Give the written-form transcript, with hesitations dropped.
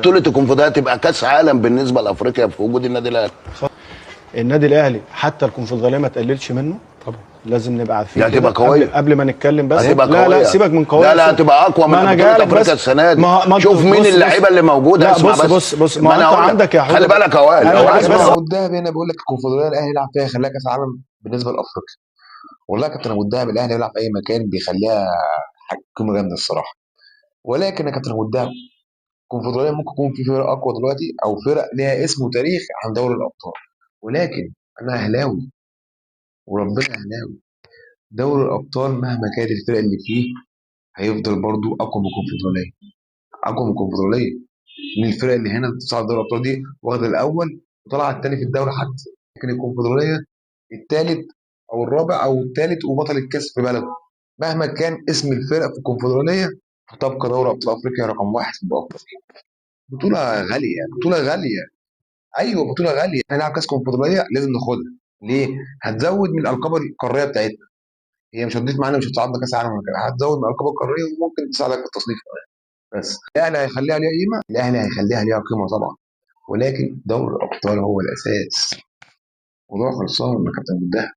بطوله الكونفدراليه تبقى كاس عالم بالنسبه لافريقيا في وجود النادي الاهلي. النادي الاهلي حتى الكونفدراليه ما تقللش منه طبعا، لازم نبقى عارفين دي هتبقى كده قويه قبل ما نتكلم. بس هتبقى لا قويه. لا سيبك من قويه، لا هتبقى اقوى من بطوله افريقيا السنه دي. شوف مين اللعيبه اللي موجوده. لا اسمع بص بس بص بص ما ما انا انت هقول عندك يا حوده، خلي بالك يا وائل. انا معاك اسمع بس ابو الدهب هنا بيقول لك الكونفدراليه الاهلي يلعب فيها يخليها كاس عالم بالنسبه لافريقيا. والله يا كابتن ابو الدهب الاهلي يلعب في اي مكان بيخليها قيمه جامده الصراحه. ولكن يا كابتن ابو الدهب الكونفدراليه ممكن يكون في فرق اقوى دلوقتي او فرق ليها اسم وتاريخ عن دوري الابطال. ولكن انا اهلاوي وربنا اهلاوي، دوري الابطال مهما كانت الفرق اللي فيه هيفضل برضو اقوى من الكونفدراليه. اقوى من الكونفدراليه من الفرق اللي هنا بتصعد دوري الابطال دي واخده الاول وطلع الثاني في الدوري حتى. لكن الكونفدراليه الثالث او الرابع او الثالث وبطل الكاس في بلده. مهما كان اسم الفرق في الكونفدراليه هتبقى دوري ابطال افريقيا رقم واحد في افريقيا. بطوله غاليه بطوله غاليه. ايوه بطوله غاليه. هنلعب كاس كونفدراليه لازم ناخدها. ليه؟ هتزود من الالقاب القاريه بتاعتنا. هي مش هتضيف معانا، مش هتصعدنا كاس عالم ولا كده، هتزود من الالقاب القاريه وممكن تساعدك في التصنيف كمان. بس الاهلي هيخليها ليها قيمه، الاهلي هيخليها ليها قيمه طبعا. ولكن دوري الابطال هو الاساس. موضوع خلصان يا كابتن.